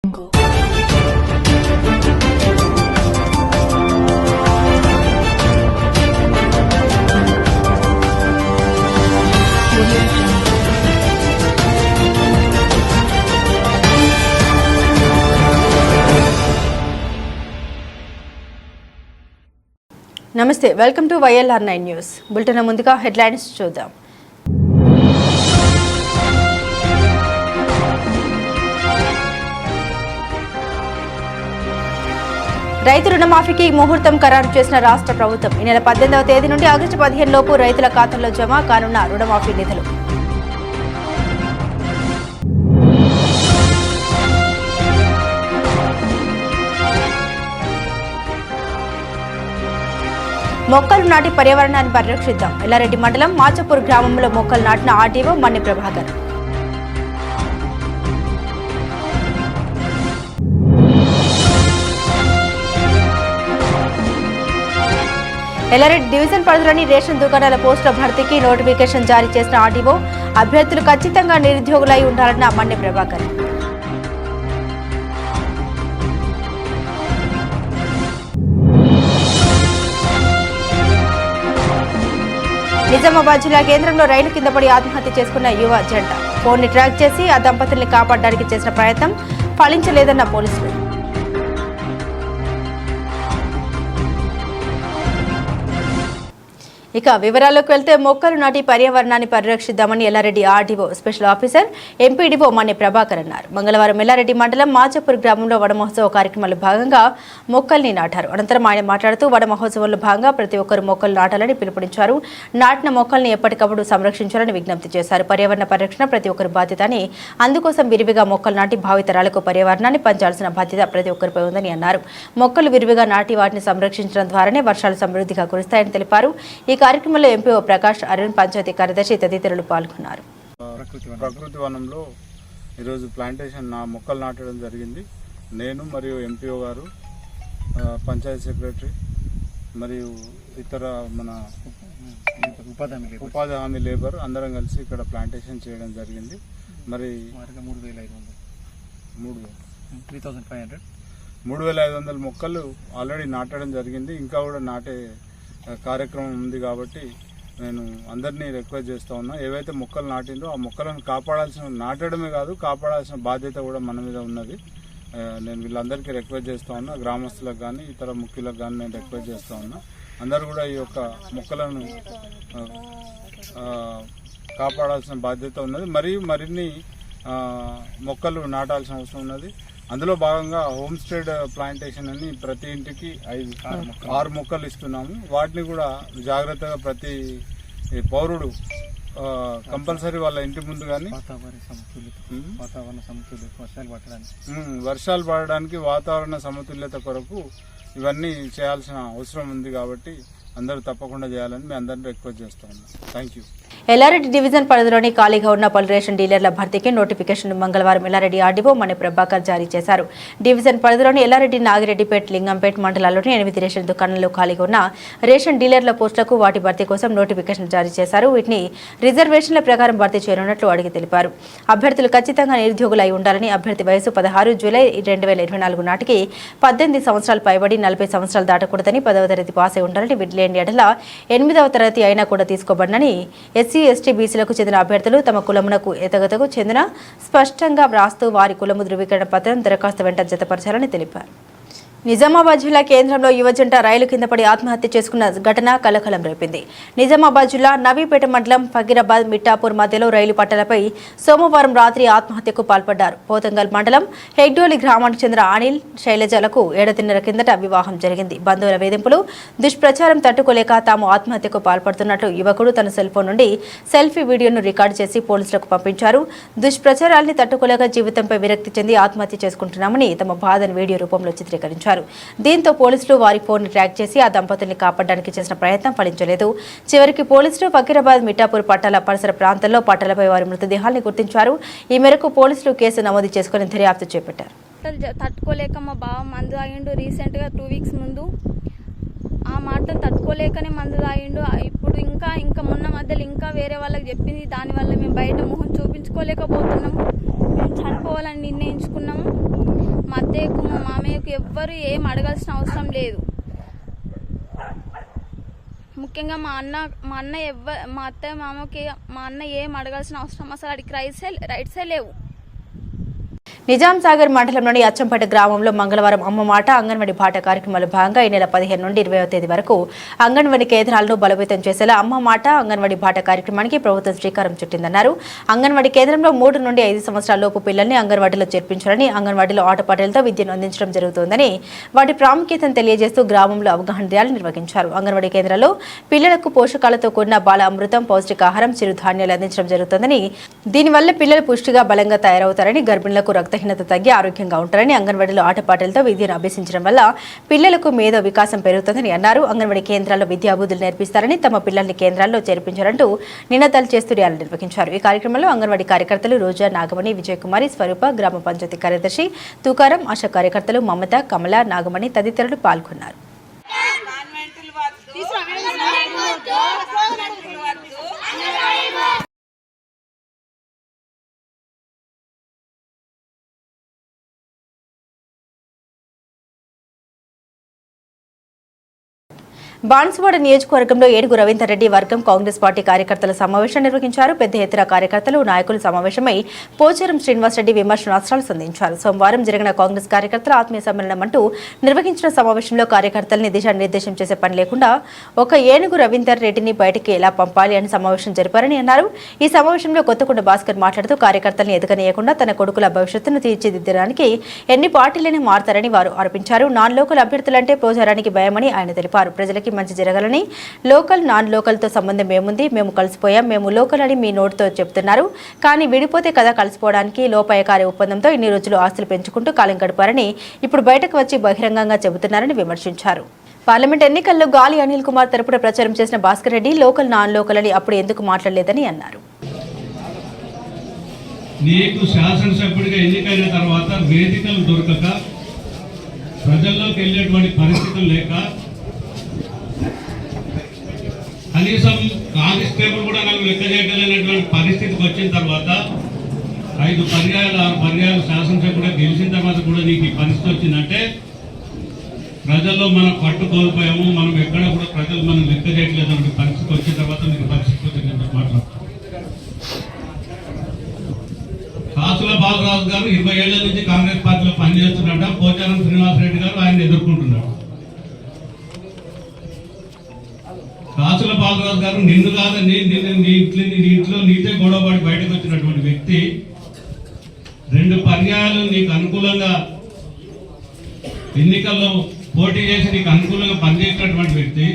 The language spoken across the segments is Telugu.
నమస్తే, welcome to YLR9 news bulletin. ముందుగా హెడ్లైన్స్ చూద్దాం. రైతు రుణమాఫీకి ముహూర్తం ఖరారు చేసిన రాష్ట్ర ప్రభుత్వం. ఈ నెల 18వ తేదీ నుండి ఆగస్టు 15 లోపు రైతుల ఖాతాల్లో జమ కానున్న రుణమాఫీ నిధులు. మొక్కలు నాటి పర్యావరణాన్ని పరిరక్షిద్దాం. ఎల్లారెడ్డి మండలం మాచపూర్ గ్రామంలో మొక్కలు నాటిన ఆర్డీఓ మన్ని ప్రభాకర్. ఎల్లారెడ్డి డివిజన్ పరిధిలోని రేషన్ దుకాణాల పోస్టుల భర్తీకి నోటిఫికేషన్ జారీ చేసిన ఆర్డీఓ. అభ్యర్థులు ఖచ్చితంగా నిరుద్యోగులై ఉండాలన్న మన్ని ప్రభాకర్. నిజామాబాద్ జిల్లా కేంద్రంలో రైలు కింద పడి ఆత్మహత్య చేసుకున్న యువ జంట. ఫోన్ ని ట్రాక్ చేసి ఆ దంపతుల్ని కాపాడడానికి చేసిన ప్రయత్నం ఫలించలేదన్న పోలీసులు. ఇక వివరాల్లోకి వెళ్తే మొక్కలు నాటి పర్యావరణాన్ని పరిరక్షిద్దామని Yellareddy RDO special officer MPDO మన్ని ప్రభాకర్ అన్నారు. మంగళవారం ఎల్లారెడ్డి మండలం మాచపూర్ గ్రామంలో వన మహోత్సవ కార్యక్రమంలో భాగంగా మొక్కల్ని నాటారు. అనంతరం ఆయన మాట్లాడుతూ వన మహోత్సవంలో భాగంగా ప్రతి ఒక్కరు మొక్కలు నాటాలని పిలుపునిచ్చారు. నాటిన మొక్కల్ని ఎప్పటికప్పుడు సంరక్షించాలని విజ్ఞప్తి చేశారు. పర్యావరణ పరిరక్షణ ప్రతి ఒక్కరి బాధ్యత అని, అందుకోసం విరివిగా మొక్కలు నాటి భావితరాలకు పర్యావరణాన్ని పంచాల్సిన బాధ్యత ప్రతి ఒక్కరిపై ఉందని అన్నారు. మొక్కలు విరివిగా నాటి వాటిని సంరక్షించడం ద్వారానే వర్షాలు సమృద్ధిగా కురుస్తాయని తెలిపారు. ఈ కార్యక్రమంలో ఎంపీఓ ప్రకాష్ అరుణ్, పంచాయతీ కార్యదర్శి తదితరులు పాల్గొన్నారు. ప్రకృతి వనంలో ఈరోజు ప్లాంటేషన్ మొక్కలు నాటడం జరిగింది. నేను మరియు ఎంపీఓ గారు, పంచాయతీ సెక్రటరీ మరియు ఇతర మన ఉపాధి హామీ లేబర్ అందరం కలిసి ఇక్కడ ప్లాంటేషన్ చేయడం జరిగింది. మరి 3,500 మొక్కలు ఆల్రెడీ నాటడం జరిగింది. ఇంకా కూడా నాటే కార్యక్రమం ఉంది. కాబట్టి నేను అందరినీ రిక్వెస్ట్ చేస్తూ ఉన్నా, ఏవైతే మొక్కలు నాటిందో ఆ మొక్కలను నాటడమే కాదు, కాపాడాల్సిన బాధ్యత కూడా మన మీద ఉన్నది. నేను వీళ్ళందరికీ రిక్వెస్ట్ చేస్తూ ఉన్నా, గ్రామస్తులకు కానీ ఇతర ముఖ్యులకు కానీ నేను రిక్వెస్ట్ చేస్తూ ఉన్నా. అందరూ కూడా ఈ యొక్క మొక్కలను కాపాడాల్సిన బాధ్యత ఉన్నది. మరియు మరిన్ని మొక్కలు నాటాల్సిన అవసరం ఉన్నది. అందులో భాగంగా హోమ్ స్టేడ్ ప్లాంటేషన్ అని ప్రతి ఇంటికి 6 మొక్కలు ఇస్తున్నాము. వాటిని కూడా జాగ్రత్తగా ప్రతి పౌరుడు కంపల్సరీ వాళ్ళ ఇంటి ముందు కానీ వర్షాలు పడడానికి వాతావరణ సమతుల్యత కొరకు ఇవన్నీ చేయాల్సిన అవసరం ఉంది. కాబట్టి అందరూ తప్పకుండా చేయాలని మేము అందరినీ రిక్వెస్ట్ చేస్తా ఉన్నాం. Thank you. ఎల్లారెడ్డి డివిజన్ పరిధిలోని ఖాళీగా ఉన్న పలు రేషన్ డీలర్ల భర్తీకి నోటిఫికేషన్ మంగళవారం ఎల్లారెడ్డి ఆర్డీఓ మన్ని ప్రభాకర్ జారీ చేశారు. డివిజన్ పరిధిలోని ఎల్లారెడ్డి, నాగిరెడ్డిపేట, లింగంపేట మండలాల్లోని 8 రేషన్ దుకాణాల్లో ఖాళీగా ఉన్న రేషన్ డీలర్ల పోస్టులకు వాటి భర్తీ కోసం నోటిఫికేషన్ జారీ చేశారు. వీటిని రిజర్వేషన్ల ప్రకారం భర్తీ చేయనున్నట్లు అడిగి తెలిపారు. అభ్యర్థులు ఖచ్చితంగా నిరుద్యోగులై ఉండాలని, అభ్యర్థి వయసు 16 జూలై 2024 నాటికి 18 సంవత్సరాలు పైబడి 40 సంవత్సరాలు దాటకూడదని, 10వ తరగతి పాస్ అయి ఉండాలని, లేని ఎడల 8వ తరగతి అయినా కూడా తీసుకోబడనని, ఎస్సీ, ఎస్టీ, బీసీలకు చెందిన అభ్యర్థులు తమ కులమునకు ఎతగతకు చెందిన స్పష్టంగా వ్రాస్తూ వారి కులము ధృవీకరణ పత్రం దరఖాస్తు వెంట జతపరచాలని తెలిపారు. నిజామాబాద్ జిల్లా కేంద్రంలో యువజంట రైలు కింద పడి ఆత్మహత్య చేసుకున్న ఘటన కలకలం రేపింది. నిజామాబాద్ జిల్లా నవీపేట మండలం ఫకీరాబాద్ మిఠాపూర్ మధ్యలో రైలు పట్టాలపై సోమవారం రాత్రి ఆత్మహత్యకు పాల్పడ్డారు. పోతంగల్ మండలం హెగ్డోలి గ్రామానికి చెందిన అనిల్, శైలజలకు 7.5 కిందట వివాహం జరిగింది. బంధువుల వేధింపులు, దుష్ప్రచారం తట్టుకోలేక తాము ఆత్మహత్యకు పాల్పడుతున్నట్లు యువకుడు తన సెల్ ఫోన్ నుండి సెల్ఫీ వీడియోను రికార్డు చేసి పోలీసులకు పంపించారు. దుష్ప్రచారాల్ని తట్టుకోలేక జీవితంపై విరక్తి చెంది ఆత్మహత్య చేసుకుంటున్నామని తమ బాధను వీడియో రూపంలో చిత్రీకరించారు. దీంతో పోలీసులు వారి ఫోన్ ట్రాక్ చేసి ఆ దంపతుల్ని కాపాడడానికి చేసిన ప్రయత్నం ఫలించలేదు. చివరికి పోలీసులు ఫకీరాబాద్ మిఠాపూర్ పట్టాల పరిసర ప్రాంతాల్లో పట్టాలపై వారి మృతదేహాల్ని గుర్తించారు. ఈ మేరకు పోలీసులు కేసు నమోదు చేసుకుని దర్యాప్తు చేపట్టారు. తట్టుకోలేక మా బావ మందు తాగిండు. రీసెంట్గా 2 వీక్స్ ముందు ఆ మాటలు తట్టుకోలేకనే మందు తాగిండు. ఇప్పుడు ఇంకా మొన్న మధ్యలో ఇంకా వేరే వాళ్ళకి చెప్పింది. దానివల్ల మేము బయట మొహం చూపించుకోలేకపోతున్నాము. మేము చనిపోవాలని నిర్ణయించుకున్నాము. అత్తయ్యకు మా మామయ్యకు ఎవ్వరు ఏం అడగాల్సిన అవసరం లేదు. ముఖ్యంగా మా అన్న మా అత్తయ్య మామకి మా అన్న ఏం అడగాల్సిన అవసరం అసలు అడిగి రైట్సే లేవు. నిజాం సాగర్ మండలంలోని అచ్చంపేట గ్రామంలో మంగళవారం అమ్మ మాట అంగన్వాడీ బాట కార్యక్రమాల్లో భాగంగా ఈ నెల 15 నుండి 20వ తేదీ వరకు అంగన్వాడీ కేంద్రాలను బలోపేతం చేసేలా అమ్మ మాట అంగన్వాడీ బాట కార్యక్రమానికి ప్రభుత్వం శ్రీకారం చుట్టిందన్నారు. అంగన్వాడీ కేంద్రంలో 3 నుండి 5 సంవత్సరాల లోపు పిల్లల్ని అంగన్వాడీలో చేర్పించాలని, అంగన్వాడీలో ఆటపాటలతో విద్యను అందించడం జరుగుతోందని, వాటి ప్రాముఖ్యతను తెలియజేస్తూ గ్రామంలో అవగాహన ర్యాలీ నిర్వహించారు. అంగన్వాడీ కేంద్రాల్లో పిల్లలకు పోషకాలతో కూడిన బాల అమృతం, పౌష్టికాహారం, చిరుధాన్యాలు అందించడం జరుగుతోందని, దీనివల్ల పిల్లలు పుష్టిగా బలంగా తయారవుతారని, గర్భిణులకు రక్తహీనత తగ్గి ఆరోగ్యంగా ఉంటారని, అంగన్వాడీలో ఆటపాటలతో విద్యను అభ్యసించడం వల్ల పిల్లలకు మేధో వికాసం పెరుగుతుందని అన్నారు. అంగన్వాడీ కేంద్రాల్లో విద్యాబుద్ధులు నేర్పిస్తారని, తమ పిల్లల్ని కేంద్రాల్లో చేర్పించారంటూ నినాదాలు చేస్తూ ర్యాలీ నిర్వహించారు. ఈ కార్యక్రమంలో అంగన్వాడీ కార్యకర్తలు రోజా, నాగమణి, విజయకుమారి, స్వరూప, గ్రామ పంచాయతీ కార్యదర్శి తుకారం, ఆశా కార్యకర్తలు మమత, కమల, నాగమణి తదితరులు పాల్గొన్నారు. బాన్సువాడ నియోజకవర్గంలో ఏడుగు రవీందర్ రెడ్డి వర్గం కాంగ్రెస్ పార్టీ కార్యకర్తల సమావేశం నిర్వహించారు. పెద్ద ఎత్తున కార్యకర్తలు, నాయకులు సమావేశమై పోచారం శ్రీనివాసరెడ్డి విమర్శనాస్త్రాలు సంధించారు. సోమవారం జరిగిన కాంగ్రెస్ కార్యకర్తల ఆత్మీయ సమ్మేళనం అంటూ నిర్వహించిన సమావేశంలో కార్యకర్తల్ని దిశానిర్దేశం చేసే పని లేకుండా ఒక ఏనుగు రవీందర్ రెడ్డిని బయటికి ఎలా పంపాలి అని సమావేశం జరిపారని అన్నారు. ఈ సమావేశంలో కొత్తకొండ భాస్కర్ మాట్లాడుతూ కార్యకర్తల్ని ఎదగనీయకుండా తన కొడుకుల భవిష్యత్తును తీర్చిదిద్దడానికి ఎన్ని పార్టీలని మారతారని వారు ఆరోపించారు. నాన్ లోకల్ అభ్యర్థులంటే పోచారానికి భయమని ఆయన తెలిపారు. ప్రజలకి మంచి జరగాలని, లోకల్ నాన్ లోకల్ తో సంబంధం ఏముంది, మేము కలిసిపోయాం, మేము లోకల్ అని మీ నోటితో చెప్తున్నారు, కానీ విడిపోతే కదా కలిసిపోవడానికి. లోపాయకారి ఒప్పందంతో ఇన్ని రోజులు ఆస్తులు పెంచుకుంటూ కాలం గడిపారని ఇప్పుడు బయటకు వచ్చి బహిరంగంగా చెబుతున్నారని విమర్శించారు. పార్లమెంట్ ఎన్నికల్లో గాలి అనిల్ కుమార్ తరపున ప్రచారం చేసిన Bhaskar Reddy local non local అని అప్పుడు ఎందుకు మాట్లాడలేదని అన్నారు. నీకు శాసనసభ్యుడిగా ఎన్నికైన తర్వాత వేదికలు దొరకక, ప్రజల్లోకి వెళ్ళేటువంటి పరిస్థితులు లేక, కనీసం కానిస్టేబుల్ కూడా నాకు లెక్క చేయగలిగినటువంటి పరిస్థితికి వచ్చిన తర్వాత 5 పర్యాయాలు 6 పర్యాయాలు శాసనసభ్యుడిగా గెలిచిన తర్వాత కూడా నీకు ఈ పరిస్థితి వచ్చిందంటే ప్రజల్లో మనం పట్టు కోల్పోయాము, మనం ఎక్కడ కూడా ప్రజలు మనం లెక్క చేయట్లేదు పరిస్థితి వచ్చిన తర్వాత మీకు పరిస్థితి వచ్చిందని మాట్లాడుతాం. కాసుల బాలరాజు గారు 20 ఏళ్ల నుంచి కాంగ్రెస్ పార్టీలో పనిచేస్తున్నట్ట. పోచారం శ్రీనివాసరెడ్డి గారు ఆయన ఎదుర్కొంటున్నారు. కాసుల బాలరాజు గారు నిన్ను కాదని నీ ఇంట్లో నీతే గొడవపడి బయటకు వచ్చినటువంటి వ్యక్తి, 2 పర్యాయాలు నీకు అనుకూలంగా ఎన్నికల్లో పోటీ చేసి నీకు అనుకూలంగా పనిచేసినటువంటి వ్యక్తి,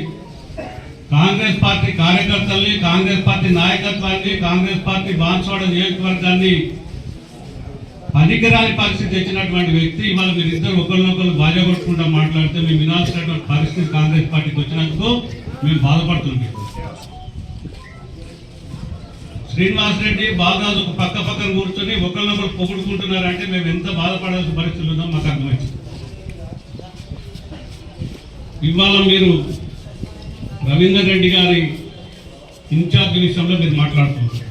కాంగ్రెస్ పార్టీ కార్యకర్తల్ని, కాంగ్రెస్ పార్టీ నాయకత్వాన్ని, కాంగ్రెస్ పార్టీ బాన్సువాడ నియోజకవర్గాన్ని పనికిరాని పరిస్థితి తెచ్చినటువంటి వ్యక్తి. ఇవాళ మీరిద్దరు ఒకరినొకరు బాధ్య కొట్టుకుంటా మాట్లాడితే మేము వినాల్సినటువంటి పరిస్థితి కాంగ్రెస్ పార్టీకి వచ్చినందుకు మేము బాధపడుతున్నాం. శ్రీనివాసరెడ్డి, బాలరాజు పక్కన కూర్చొని ఒకరినొకరు పొగుడుకుంటున్నారంటే మేము ఎంత బాధపడాల్సిన పరిస్థితులు ఉందో మాకు అర్థమైంది. ఇవాళ మీరు రవీందర్ రెడ్డి గారి ఇన్ఛార్జ్ విషయంలో మీరు మాట్లాడుతున్నారు.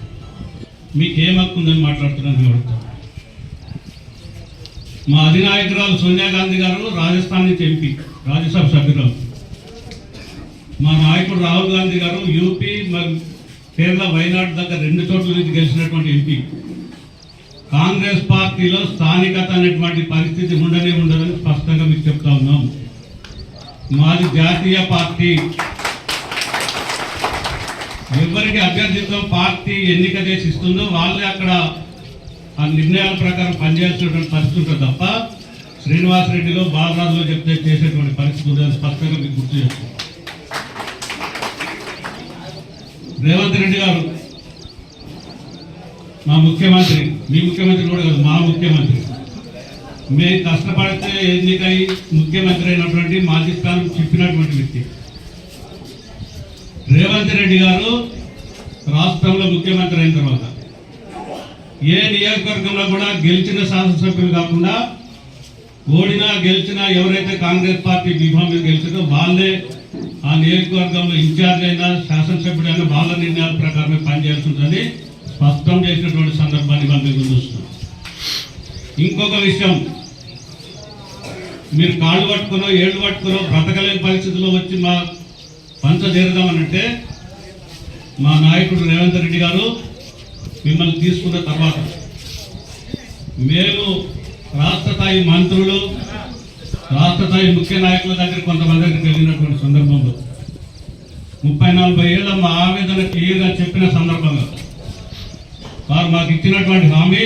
మీకేం హక్కు ఉందని మాట్లాడుతున్నారని అడుగుతాం. మా అధినాయకురాలు సోనియా గాంధీ గారు రాజస్థాన్ నుంచి ఎంపీ, రాజ్యసభ సభ్యురాలు. మా నాయకుడు రాహుల్ గాంధీ గారు యూపీ, కేరళ, వైనాడు దగ్గర 2 చోట్ల నుంచి గెలిచినటువంటి ఎంపీ. కాంగ్రెస్ పార్టీలో స్థానికత అనేటువంటి పరిస్థితి ఉండదని స్పష్టంగా మీకు చెప్తా ఉన్నాం. మాది జాతీయ పార్టీ. ఎవరికి అభ్యర్థిత్వం పార్టీ ఎన్నిక చేసి ఇస్తుందో వాళ్ళే అక్కడ ఆ నిర్ణయాల ప్రకారం పనిచేయాల్సినటువంటి పరిస్థితి ఉంటుంది తప్ప శ్రీనివాసరెడ్డిలో, బాలరాజులో చెప్తే చేసేటువంటి పరిస్థితి ఉందని స్పష్టంగా మీకు గుర్తు చేస్తుంది. రేవంత్ రెడ్డి గారు మా ముఖ్యమంత్రి, మీ ముఖ్యమంత్రి కూడా కాదు, మా ముఖ్యమంత్రి. మేము కష్టపడితే ఎన్నికై ముఖ్యమంత్రి అయినటువంటి మాజీ స్థానం చెప్పినటువంటి వ్యక్తి రేవంత్ రెడ్డి గారు రాష్ట్రంలో ముఖ్యమంత్రి అయిన తర్వాత ఏ నియోజకవర్గంలో కూడా గెలిచిన శాసనసభ్యులు కాకుండా ఓడినా గెలిచినా ఎవరైతే కాంగ్రెస్ పార్టీ బీఫామ్ మీద గెలిచిందో వాళ్ళే ఆ నియోజకవర్గంలో ఇన్ఛార్జ్ అయినా శాసనసభ్యుడైనా వాళ్ళ నిర్ణయాల ప్రకారమే పనిచేయాల్సి ఉందని స్పష్టం చేసినటువంటి సందర్భాన్ని మనం చూస్తున్నాం. ఇంకొక విషయం, మీరు కాళ్ళు పట్టుకునో ఏళ్ళు పట్టుకునో బ్రతకలేని పరిస్థితుల్లో వచ్చి మా పంచ చేరుదామనంటే మా నాయకుడు రేవంత్ రెడ్డి గారు మిమ్మల్ని తీసుకున్న తర్వాత మేము రాష్ట్ర స్థాయి మంత్రులు రాష్ట్ర స్థాయి ముఖ్య నాయకుల దగ్గర కొంతమంది దగ్గరికి వెళ్ళినటువంటి సందర్భంలో 30-40 ఏళ్ళ మా ఆవేదన క్లియర్గా చెప్పిన సందర్భంగా వారు మాకు ఇచ్చినటువంటి హామీ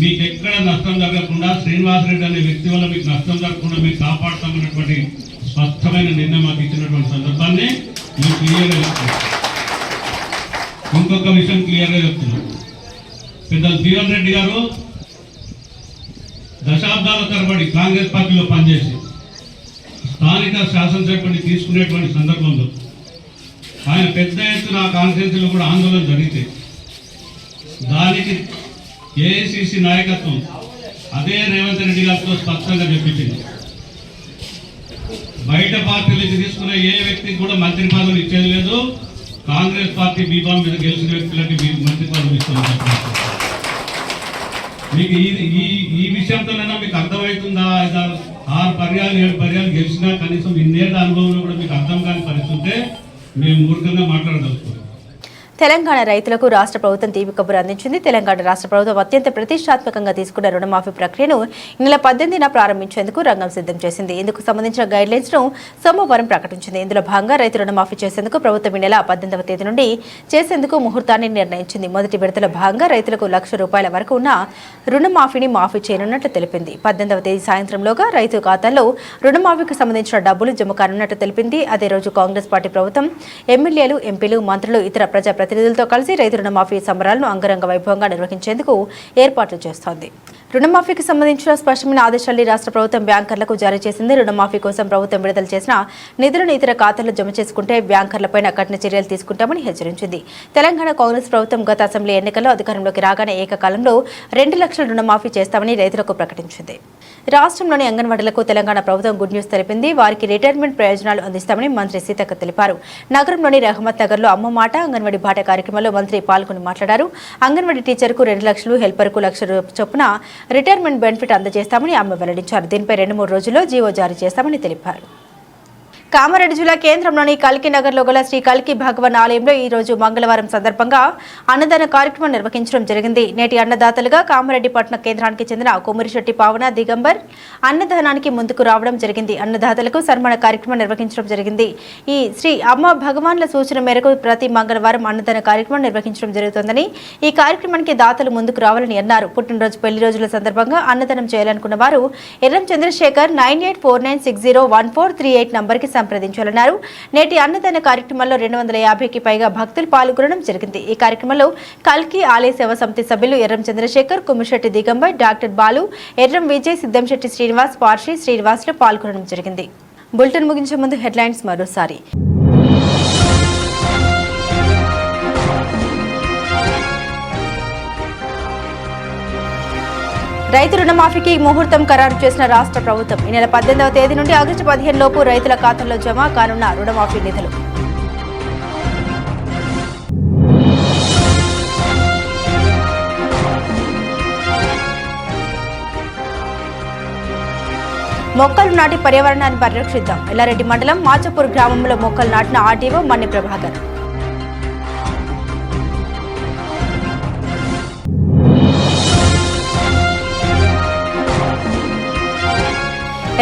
మీకు ఎక్కడ నష్టం జరగకుండా శ్రీనివాసరెడ్డి అనే వ్యక్తి వల్ల మీకు నష్టం జరగకుండా మీకు కాపాడుతామన్నటువంటి స్పష్టమైన నిర్ణయం మాకు ఇచ్చినటువంటి సందర్భాన్ని మేము క్లియర్గా చెప్తున్నాం. ఇంకొక విషయం క్లియర్గా చెప్తున్నాం. పెద్దలు జీవన్ రెడ్డి గారు దశాబ్దాల తరబడి కాంగ్రెస్ పార్టీలో పనిచేసి స్థానిక శాసనసభ్యుడిని తీసుకునేటువంటి సందర్భంలో ఆయన పెద్ద ఎత్తున కాన్స్టిట్యూన్సీలో కూడా ఆందోళన జరిగితే దానికి ఏఐసిసి నాయకత్వం అదే రేవంత్ రెడ్డి గారితో స్పష్టంగా చెప్పించింది. బయట పార్టీలకు తీసుకునే ఏ వ్యక్తికి కూడా మంత్రి పదవులు ఇచ్చేది లేదు, కాంగ్రెస్ పార్టీ బీఫామ్ మీద గెలిచిన వ్యక్తులకి మంత్రి పదవులు ఇస్తుంది. మీకు ఈ విషయంతోనైనా మీకు అర్థమవుతుందా? 6 పర్యాలు 7 పర్యాలు గెలిచినా కనీసం ఇన్నేళ్ల అనుభవంలో కూడా మీకు అర్థం కాని పరిస్థితి మేము మూర్ఖంగా మాట్లాడగలుగుతాం. తెలంగాణ రైతులకు రాష్ట్ర ప్రభుత్వం తీపి కబురు అందించింది. తెలంగాణ రాష్ట్ర ప్రభుత్వం అత్యంత ప్రతిష్టాత్మకంగా తీసుకున్న రుణమాఫీ ప్రక్రియను ఈ నెల 18న ప్రారంభించేందుకు రంగం సిద్ధం చేసింది. ఇందుకు సంబంధించిన గైడ్లైన్స్ ను సోమవారం ప్రకటించింది. ఇందులో భాగంగా రైతు రుణమాఫీ చేసేందుకు ప్రభుత్వం ఈ నెల 18వ తేదీ నుండి చేసేందుకు ముహూర్తాన్ని నిర్ణయించింది. మొదటి విడతలో భాగంగా రైతులకు ₹1,00,000 వరకు ఉన్న రుణమాఫీని మాఫీ చేయనున్నట్లు తెలిపింది. 18వ తేదీ సాయంత్రంలోగా రైతు ఖాతాల్లో రుణమాఫీకి సంబంధించిన డబ్బులు జమ కానున్నట్లు తెలిపింది. అదే రోజు కాంగ్రెస్ పార్టీ ప్రభుత్వం ఎమ్మెల్యేలు, ఎంపీలు, మంత్రులు, ఇతర ప్రజాప్రతినిధులతో కలిసి రైతు రుణమాఫీ సంబరాలను అంగరంగ వైభవంగా నిర్వహించేందుకు ఏర్పాట్లు చేస్తోంది. రుణమాఫీకి సంబంధించిన స్పష్టమైన ఆదేశాలు రాష్ట్ర ప్రభుత్వం బ్యాంకర్లకు జారీ చేసింది. రుణమాఫీ కోసం ప్రభుత్వం విడుదల చేసిన నిధులను ఇతర ఖాతాల్లో జమ చేసుకుంటే బ్యాంకర్లపైన కఠిన చర్యలు తీసుకుంటామని హెచ్చరించింది. తెలంగాణ కాంగ్రెస్ ప్రభుత్వం గత అసెంబ్లీ ఎన్నికల్లో అధికారంలోకి రాగానే ఏకకాలంలో 2 లక్షల రుణమాఫీ చేస్తామని రైతులకు ప్రకటించింది. రాష్ట్రంలోని అంగన్వాడీలకు తెలంగాణ ప్రభుత్వం గుడ్ న్యూస్ తెలిపింది. వారికి రిటైర్మెంట్ ప్రయోజనాలు అందిస్తామని మంత్రి సీతక్క తెలిపారు. నగరంలోని రహమత్ నగర్లో అమ్మ మాట అంగన్వాడీ బాట కార్యక్రమంలో మంత్రి పాల్గొని మాట్లాడారు. అంగన్వాడీ టీచర్కు 2 లక్షలు, హెల్పర్కు ₹1,00,000 చొప్పున రిటైర్మెంట్ బెనిఫిట్ అందజేస్తామని ఆమె వెల్లడించారు. దీనిపై 2-3 రోజుల్లో జీవో జారీ చేస్తామని తెలిపారు. కామారెడ్డి జిల్లా కేంద్రంలోని కల్కి నగర్లో గల శ్రీ కల్కి భగవాన్ ఆలయంలో ఈ రోజు మంగళవారం సందర్భంగా అన్నదాన కార్యక్రమం నిర్వహించడం జరిగింది. నేటి అన్నదాతలుగా కామారెడ్డి పట్టణ కేంద్రానికి చెందిన కొమ్మిరిశెట్టి పావన దిగంబర్ అన్నదానానికి ముందుకు రావడం జరిగింది. అన్నదాతలకు సన్మాన కార్యక్రమం నిర్వహించడం జరిగింది. ఈ శ్రీ అమ్మ భగవాన్ల సూచన మేరకు ప్రతి మంగళవారం అన్నదాన కార్యక్రమం నిర్వహించడం జరుగుతుందని, ఈ కార్యక్రమానికి దాతలు ముందుకు రావాలని అన్నారు. పుట్టినరోజు, పెళ్లి రోజుల సందర్భంగా అన్నదానం చేయాలనుకున్న వారు ఎర్రం చంద్రశేఖర్ 9849601438 నంబర్కి సంప్రదించాలన్నారు. నేటి అన్నదాన కార్యక్రమంలో 250కి పైగా భక్తులు పాల్గొనడం జరిగింది. ఈ కార్యక్రమంలో కల్కి ఆలయ సేవా సమితి సభ్యులు ఎర్రం చంద్రశేఖర్, కుమ్మిశెట్టి దిగంబర్, డాక్టర్ బాలు, ఎర్రం విజయ్, సిద్దంశెట్టి శ్రీనివాస్, పార్షి శ్రీనివాసులు పాల్గొనడం జరిగింది. బులెటిన్ ముగించే ముందు హెడ్లైన్స్ మరోసారి. రైతు రుణమాఫీకి ముహూర్తం ఖరారు చేసిన రాష్ట్ర ప్రభుత్వం. ఈ నెల 18వ తేదీ నుండి ఆగస్టు 15 లోపు రైతుల ఖాతాల్లో జమ కానున్న రుణమాఫీ నిధులు. మొక్కలు నాటి పర్యావరణాన్ని పరిరక్షిద్దాం. ఎల్లారెడ్డి మండలం మాచపూర్ గ్రామంలో మొక్కలు నాటిన ఆర్డీఓ మన్ని ప్రభాకర్.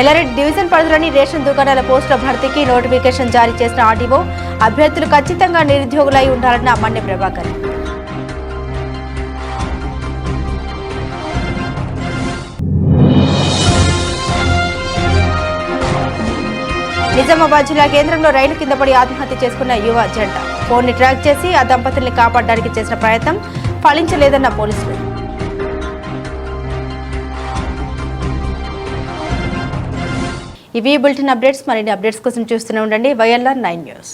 ఎల్లారెడ్డి డివిజన్ పరిధిలోని రేషన్ దుకాణాల పోస్టుల భర్తీకి నోటిఫికేషన్ జారీ చేసిన ఆర్డీఓ, అభ్యర్థులు ఖచ్చితంగా నిరుద్యోగులై ఉండాలన్న మన్ని ప్రభాకర్. నిజామాబాద్ జిల్లా కేంద్రంలో రైలు కింద పడి ఆత్మహత్య చేసుకున్న యువ జంట. ఫోన్ని ట్రాక్ చేసి ఆ దంపతుల్ని కాపాడడానికి చేసిన ప్రయత్నం ఫలించలేదన్న పోలీసులు. ఇవి బులెటిన్ అప్డేట్స్. మరిన్ని అప్డేట్స్ కోసం చూస్తూనే ఉండండి YLR 9 న్యూస్.